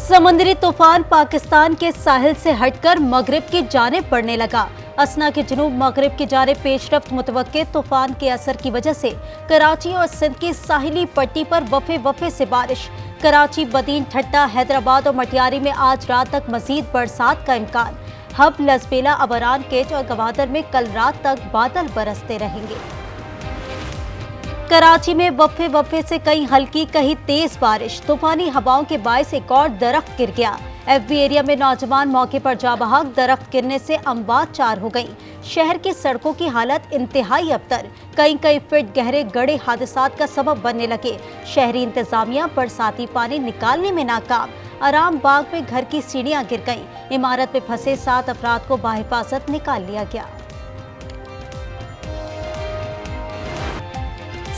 समुद्री तूफान पाकिस्तान के साहिल से हटकर मगरिब की जानिब बढ़ने लगा। असना के जुनूब मगरिब की जानिब पेशरफ्त मुतवक्के तूफान के असर की वजह से कराची और सिंध की साहिली पट्टी पर वफे वफे से बारिश। कराची, बदीन, ठट्टा, हैदराबाद और मटियारी में आज रात तक मजीद बरसात का इम्कान। हब, लसबेला, अबरान, केच और गवादर में कल रात तक बादल बरसते रहेंगे। कराची में वफे वफे से कहीं हल्की कहीं तेज बारिश। तूफानी हवाओं के बायस एक और दरख्त गिर गया। एफबी एरिया में नौजवान मौके पर जा बहाक, दरख्त गिरने से अमवात 4 हो गई। शहर की सड़कों की हालत इंतहाई अबतर। कई कई फीट गहरे गड्ढे हादसात का सबब बनने लगे। शहरी इंतजामिया बरसाती पानी निकालने में नाकाम। आराम बाग में घर की सीढ़ियां गिर गईं। इमारत में फंसे 7 अफराद को बाहिफाजत निकाल लिया गया।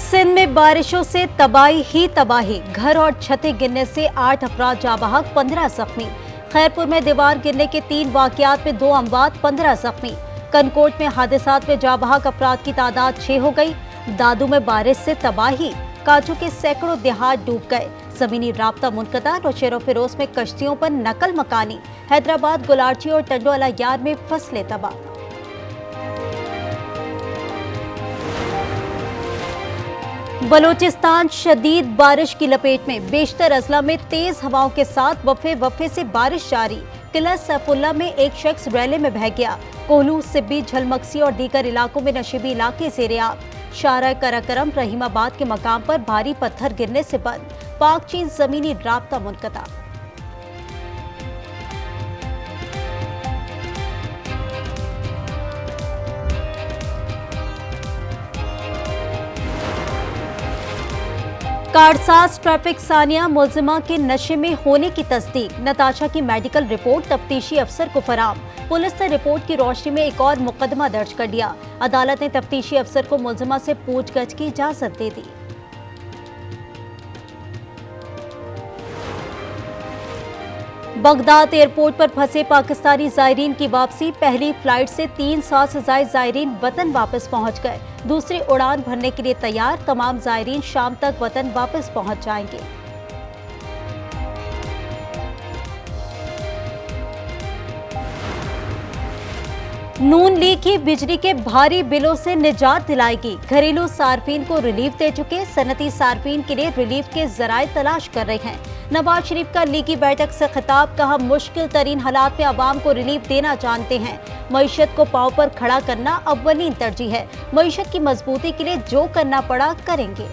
सिंध में बारिशों से तबाही ही तबाही। घर और छतें गिरने से 8 अफराद जा बहक, 15 जख्मी। खैरपुर में दीवार गिरने के 3 वाकयात में 2 अमवात, 15 जख्मी। कनकोट में हादसात में जा बहक अफराद की तादाद 6 हो गई। दादू में बारिश से तबाही। काजू के सैकड़ों देहात डूब गए। जमीनी राब्ता मुनक़ता। नौशेरो फिरोज में कश्तियों पर नकल मकानी। हैदराबाद, गुलारची और टंडोला यार में फसलें तबाह। बलोचिस्तान शदीद बारिश की लपेट में। बेशतर अजला में तेज हवाओं के साथ वफे वफे से बारिश जारी। किला सैफुल्ला में एक शख्स रैले में बह गया। कोहलू, सिब्बी, झलमक्सी और दीगर इलाकों में नशीबी इलाके ज़ेर-ए-आब। शारा कराकरम, रहीमाबाद के मकाम पर भारी पत्थर गिरने से बंद। पाक चीन जमीनी राब्ता मुनक़ता। कारसाज ट्रैफिक सानिया मुलजिमा के नशे में होने की तस्दीक। नताशा की मेडिकल रिपोर्ट तफ्तीशी अफसर को फराम। पुलिस ने रिपोर्ट की रोशनी में एक और मुकदमा दर्ज कर दिया। अदालत ने तफ्तीशी अफसर को मुलजिमा से पूछगछ की इजाजत दे दी। बगदाद एयरपोर्ट पर फंसे पाकिस्तानी जायरीन की वापसी। पहली फ्लाइट से 300 से ज्यादा जायरीन वतन वापस पहुंच गए। दूसरी उड़ान भरने के लिए तैयार। तमाम जायरीन शाम तक वतन वापस पहुंच जाएंगे। नून लीग ही बिजली के भारी बिलों से निजात दिलाएगी। घरेलू सार्फिन को रिलीफ दे चुके सनती सार्फिन के लिए रिलीफ के जराये तलाश कर रहे हैं। नवाज शरीफ का लीगी बैठक से खिताब। कहा, मुश्किल तरीन हालात में आवाम को रिलीफ देना जानते हैं। मईशत को पांव पर खड़ा करना अव्वलीन तरजीह है। मईशत की मजबूती के लिए जो करना पड़ा करेंगे।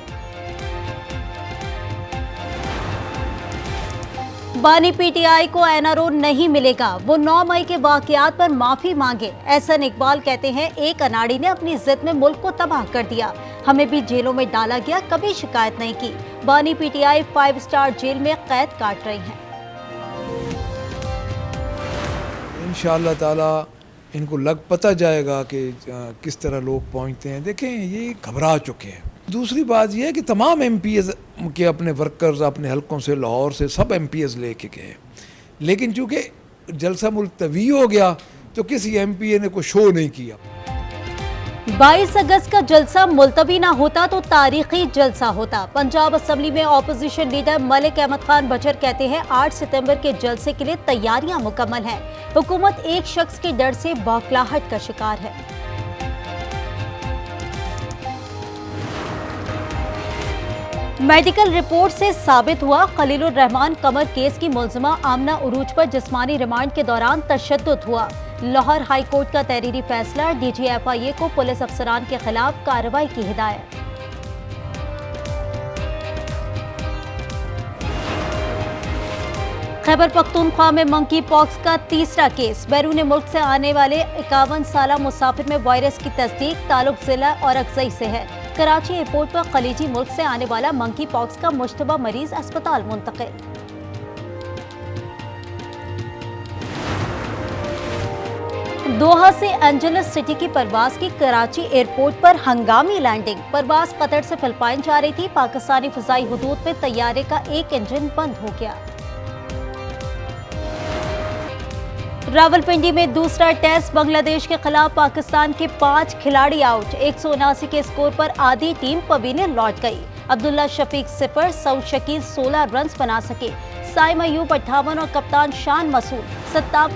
बानी पीटीआई को एनआरओ नहीं मिलेगा। वो 9 मई के वाकयात पर माफी मांगे। एहसन इकबाल कहते हैं, एक अनाड़ी ने अपनी जिद में मुल्क को तबाह कर दिया। हमें भी जेलों में डाला गया, कभी शिकायत नहीं की। बानी पीटीआई 5 स्टार जेल में कैद काट रही हैं। इंशाअल्लाह ताला इनको लग पता जाएगा कि किस तरह लोग पहुंचते हैं। देखें, ये घबरा चुके हैं। दूसरी बात यह है कि तमाम एमपीएस के अपने वर्कर्स अपने हलकों से, लाहौर से सब एमपीएस लेके गए, लेकिन चूंकि जलसा मुलतवी हो गया तो किसी एमपीए ने कोई शो नहीं किया। 22 अगस्त का जलसा मुलतवी ना होता तो तारीखी जलसा होता। पंजाब असम्बली में ऑपोजिशन लीडर मलिक अहमद खान बचर कहते हैं, 8 सितंबर के जलसे के लिए तैयारियां मुकम्मल हैं। हुकूमत एक शख्स के डर से बौखलाहट का शिकार है। मेडिकल रिपोर्ट से साबित हुआ, खलीलुर रहमान कमर केस की मुलजिमा आमना उरूज पर जिस्मानी रिमांड के दौरान तशद्दुद हुआ। लाहौर हाई कोर्ट का तहरीरी फैसला। डीजीएफआईए को पुलिस अफसरान के खिलाफ कार्रवाई की हिदायत। खैबर पख्तूनख्वा में मंकी पॉक्स का तीसरा केस। बैरून मुल्क से आने वाले 51 साला मुसाफिर में वायरस की तस्दीक। ताल्लुक जिला और अक्सई से है। कराची एयरपोर्ट पर खलीजी मुल्क से आने वाला मंकी पॉक्स का मुश्तबा मरीज अस्पताल मुंतकिल। दोहा से एंजेलस सिटी की परवाज की कराची एयरपोर्ट पर हंगामी लैंडिंग। परवाज कतर से फिलिपाइन जा रही थी। पाकिस्तानी फिजाई हुदूद में तैयारे का एक इंजन बंद हो गया। रावलपिंडी में दूसरा टेस्ट। बांग्लादेश के खिलाफ पाकिस्तान के 5 खिलाड़ी आउट। 179 के स्कोर पर आधी टीम पवेलियन लौट गई। अब्दुल्ला शफीक 0, सऊद शकील 16 रन बना सके। साइम अयूब 58 और कप्तान शान मसूद 57।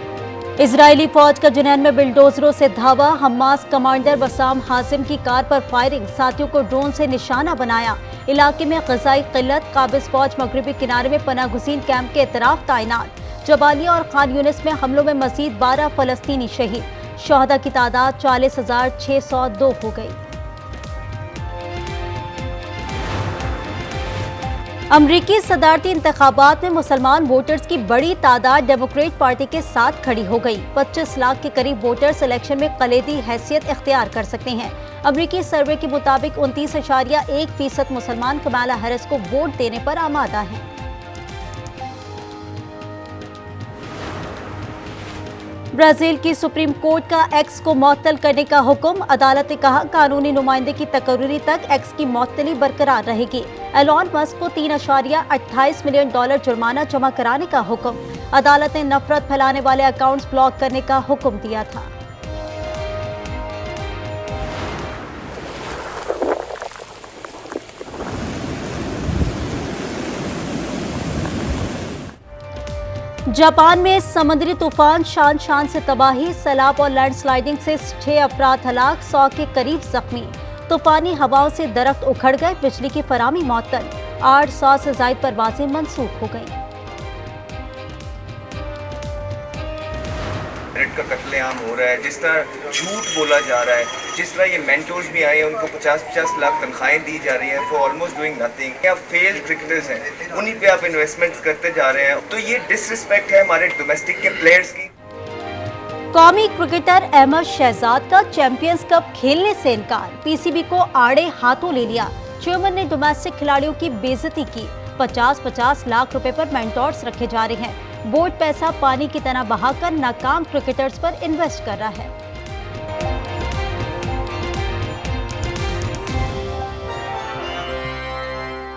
इजरायली फौज का जुनैन में बिल्डोजरों से धावा, हमास कमांडर वसाम हाजिम की कार पर फायरिंग, साथियों को ड्रोन से निशाना बनाया। इलाके में ग़ज़ाई किल्लत, काबिज फौज मगरबी किनारे में पनाहगज़ीन कैंप के इतराफ तैनात। जबालिया और खान यूनिस में हमलों में मजीद 12 फ़लस्तीनी शहीद, शहदा की तादाद 40,602 हो गई। अमरीकी सदारती इंतखाबात में मुसलमान वोटर्स की बड़ी तादाद डेमोक्रेट पार्टी के साथ खड़ी हो गई। 25 लाख के करीब वोटर्स इलेक्शन में कलीदी हैसियत इख्तियार कर सकते हैं। अमरीकी सर्वे के मुताबिक 29.1% मुसलमान कमाला हैरिस को वोट देने पर आमादा हैं। ब्राजील की सुप्रीम कोर्ट का एक्स को मअतल करने का हुक्म। अदालत ने कहा कानूनी नुमाइंदे की तकर्री तक एक्स की मअतली बरकरार रहेगी। एलॉन मस्क को $3.28 मिलियन जुर्माना जमा कराने का हुक्म। अदालत ने नफरत फैलाने वाले अकाउंट्स ब्लॉक करने का हुक्म दिया था। जापान में समुद्री तूफान शान से तबाही, सैलाब और लैंडस्लाइडिंग से 6 अफराद हलाक, 100 के करीब जख्मी। तूफानी हवाओं से दरख्त उखड़ गए, बिजली की फराहमी मुअत्तल, 800 से ज्यादा परवाजें मंसूख हो गईं। का कत्लेआम हो रहा है, जिस तरह झूठ बोला जा रहा है, जिस तरह ये मेंटोर्स भी आए हैं, उनको 50-50 लाख तनख्वाहें दी जा रही हैं फॉर ऑलमोस्ट डूइंग नथिंग। आप फेल्ड क्रिकेटर्स हैं, उन्हीं पे आप इन्वेस्टमेंट्स करते जा रहे हैं, तो ये डिसरिस्पेक्ट है हमारे डोमेस्टिक के प्लेयर्स की। कौमी क्रिकेटर अहमद शहजाद का चैंपियंस कप खेलने से इनकार, पीसीबी को आड़े हाथों ले लिया। चेयरमैन ने डोमेस्टिक खिलाड़ियों की बेइज्जती की। 50-50 लाख रुपए पर मेंटोर्स रखे जा रहे हैं। बोर्ड पैसा पानी की तरह बहाकर नाकाम क्रिकेटर्स पर इन्वेस्ट कर रहा है।